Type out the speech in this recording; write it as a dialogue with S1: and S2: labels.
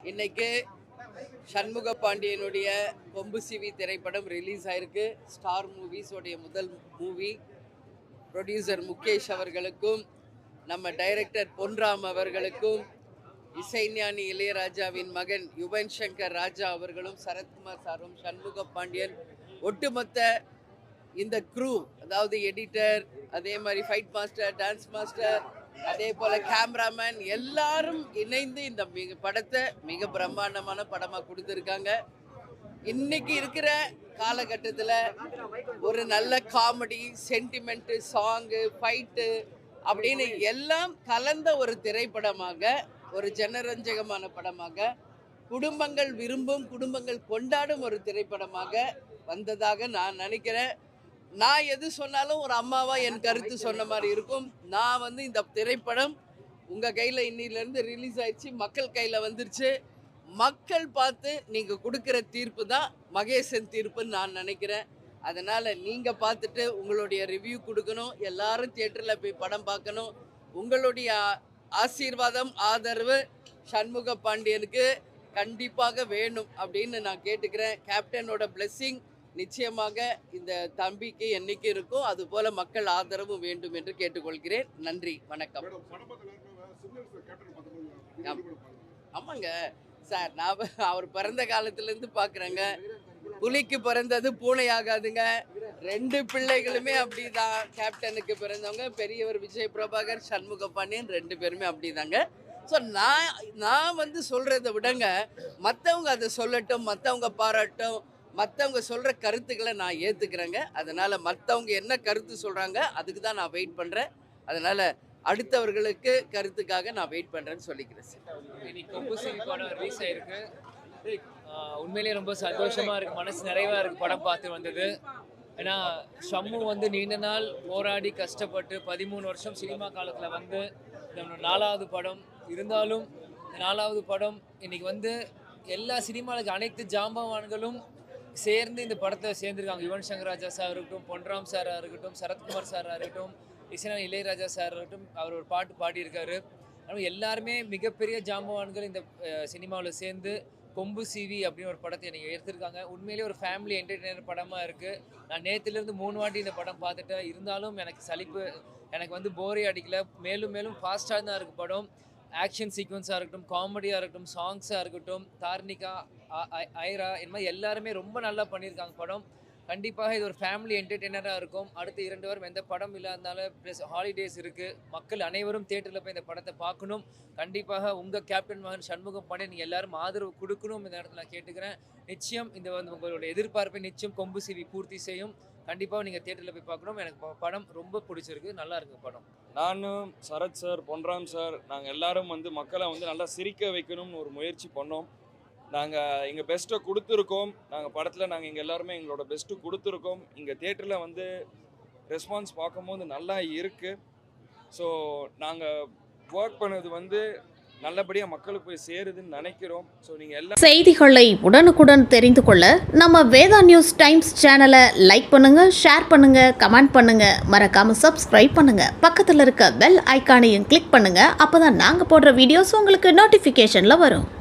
S1: இன்னைக்கு சண்முக பாண்டியனுடைய கொம்பு சிவி திரைப்படம் ரிலீஸ் ஆயிருக்கு. ஸ்டார் மூவிஸோடைய முதல் மூவி. ப்ரொடியூசர் முகேஷ் அவர்களுக்கும் நம்ம டைரக்டர் பொன்ராம் அவர்களுக்கும் இசைஞானி இளையராஜாவின் மகன் யுவன் சங்கர் ராஜா அவர்களும் சரத்குமார் சாரும் சண்முக பாண்டியன் ஒட்டுமொத்த இந்த க்ரூ, அதாவது எடிட்டர், அதே மாதிரி ஃபைட் மாஸ்டர், டான்ஸ் மாஸ்டர், அதே போல கேமராமேன் எல்லாரும் இணைந்து இந்த படத்தை மிக பிரம்மாண்டமான படமாக கொடுத்துருக்காங்க. இன்னைக்கு இருக்கிற காலகட்டத்தில் ஒரு நல்ல காமெடி, சென்டிமெண்ட்டு, சாங்கு, ஃபைட்டு அப்படின்னு எல்லாம் கலந்த ஒரு திரைப்படமாக, ஒரு ஜனரஞ்சகமான படமாக, குடும்பங்கள் விரும்பும், குடும்பங்கள் கொண்டாடும் ஒரு திரைப்படமாக வந்ததாக நான் நினைக்கிறேன். நான் எது சொன்னாலும் ஒரு அம்மாவா என் கருத்து சொன்ன மாதிரி இருக்கும். நான் இந்த திரைப்படம் உங்கள் கையில் இன்னிலேருந்து ரிலீஸ் ஆயிடுச்சு, மக்கள் கையில் வந்துருச்சு. மக்கள் பார்த்து நீங்கள் கொடுக்குற தீர்ப்பு தான் மகேசன் தீர்ப்புன்னு நான் நினைக்கிறேன். அதனால் நீங்கள் பார்த்துட்டு உங்களுடைய ரிவ்யூ கொடுக்கணும். எல்லாரும் தியேட்டரில் போய் படம் பார்க்கணும். உங்களுடைய ஆசீர்வாதம், ஆதரவு சண்முக பாண்டியனுக்கு கண்டிப்பாக வேணும் அப்படின்னு நான் கேட்டுக்கிறேன். கேப்டனோட பிளெஸ்ஸிங் நிச்சயமாக இந்த தம்பிக்கு என்னைக்கு இருக்கும், அதுபோல மக்கள் ஆதரவும் வேண்டும் என்று கேட்டுக்கொள்கிறேன். நன்றி, வணக்கம். ஆமாங்க சார், நான் அவர் பிறந்த காலத்திலேருந்து பார்க்குறேங்க. புலிக்கு பிறந்தது பூனை ஆகாதுங்க. 2 பிள்ளைகளுமே அப்படிதான். கேப்டனுக்கு பிறந்தவங்க பெரியவர் விஜய் பிரபாகர், சண்முக பாண்டியன் 2 பேருமே அப்படிதாங்க. ஸோ நான் சொல்கிறத விடங்க, மற்றவங்க அதை சொல்லட்டும், மற்றவங்க பாராட்டும், மற்றவங்க சொல்கிற கருத்துக்களை நான் ஏற்றுக்கிறேங்க. அதனால் மற்றவங்க என்ன கருத்து சொல்கிறாங்க அதுக்கு தான் நான் வெயிட் பண்ணுறேன். அதனால் அடுத்தவர்களுக்கு கருத்துக்காக நான் வெயிட் பண்ணுறேன்னு சொல்லிக்கிறேன் சார்.
S2: இன்னைக்கு கொம்பு சிவி படம் ரிலீஸ் ஆயிருக்கு. உண்மையிலேயே ரொம்ப சந்தோஷமாக இருக்குது, மனசு நிறைவாக இருக்குது படம் பார்த்து வந்தது. ஏன்னா ஷம்மு நீண்ட நாள் போராடி கஷ்டப்பட்டு 13 வருஷம் சினிமா காலத்தில் இந்த 4வது படம் இருந்தாலும், இந்த 4வது படம் இன்னைக்கு எல்லா சினிமாவுக்கு அனைத்து ஜாம்பவான்களும் சேர்ந்து இந்த படத்தை சேர்ந்துருக்காங்க. யுவன் சங்கர் ராஜா சார் இருக்கட்டும், பொன்ராம் சாராக இருக்கட்டும், சரத்குமார் சாராக இருக்கட்டும், இசைஞானி இளையராஜா சார் இருக்கட்டும், அவர் ஒரு பாட்டு பாடியிருக்காரு. ஆனால் எல்லாருமே மிகப்பெரிய ஜாம்பவான்கள் இந்த சினிமாவில் சேர்ந்து கொம்பு சிவி அப்படின்னு ஒரு படத்தை எனக்கு எடுத்திருக்காங்க. உண்மையிலேயே ஒரு ஃபேமிலி என்டர்டெய்னர் படமாக இருக்குது. நான் நேற்றுலேருந்து 3 வாட்டி இந்த படம் பார்த்துட்டேன். இருந்தாலும் எனக்கு சலிப்பு, எனக்கு போரே அடிக்கல. மேலும் மேலும் ஃபாஸ்ட்டாக தான் இருக்குது படம். ஆக்ஷன் சீக்வன்ஸாக இருக்கட்டும், காமெடியாக இருக்கட்டும், சாங்ஸாக இருக்கட்டும், தார்னிகா, ஐரா, இந்த மாதிரி எல்லாருமே ரொம்ப நல்லா பண்ணியிருக்காங்க படம். கண்டிப்பாக இது ஒரு ஃபேமிலி என்டர்டெய்னராக இருக்கும். அடுத்த 2 வாரம் எந்த படம் இல்லாதனால ப்ளஸ் ஹாலிடேஸ் இருக்குது. மக்கள் அனைவரும் தியேட்டரில் போய் இந்த படத்தை பார்க்கணும். கண்டிப்பாக உங்கள் கேப்டன் மகன் சண்முகம் பாண்டியன் நீங்கள் எல்லாரும் ஆதரவு கொடுக்கணும் இந்த இடத்துல நான் கேட்டுக்கிறேன். நிச்சயம் இந்த உங்களோட எதிர்பார்ப்பை நிச்சயம் கொம்பு சிவி பூர்த்தி செய்யும். கண்டிப்பாக நீங்கள் தியேட்டரில் போய் பார்க்கணும். எனக்கு படம் ரொம்ப பிடிச்சிருக்கு, நல்லா இருக்குது படம்.
S3: நானும் சரத் சார், பொன்ராம் சார், நாங்கள் எல்லாரும் மக்களை நல்லா சிரிக்க வைக்கணும்னு ஒரு முயற்சி பண்ணோம். நாங்கள் எங்கள் பெஸ்ட்டை கொடுத்துருக்கோம். நாங்கள் படத்தில் எங்கள் எல்லாருமே எங்களோட பெஸ்ட்டு கொடுத்துருக்கோம். இங்கே தியேட்டரில் ரெஸ்பான்ஸ் பார்க்கும்போது நல்லா இருக்குது. ஸோ நாங்கள் ஒர்க் பண்ணது நல்லபடியாக மக்களுக்கு போய் சேருதுன்னு நினைக்கிறோம். ஸோ நீங்கள் எல்லா
S4: செய்திகளை உடனுக்குடன் தெரிந்து கொள்ள நம்ம வேதா நியூஸ் டைம்ஸ் சேனலை லைக் பண்ணுங்கள், ஷேர் பண்ணுங்கள், கமெண்ட் பண்ணுங்கள், மறக்காமல் சப்ஸ்கிரைப் பண்ணுங்கள். பக்கத்தில் இருக்க பெல் ஐக்கானையும் கிளிக் பண்ணுங்கள். அப்போ தான் நாங்கள் போடுற வீடியோஸ் உங்களுக்கு நோட்டிஃபிகேஷனில் வரும்.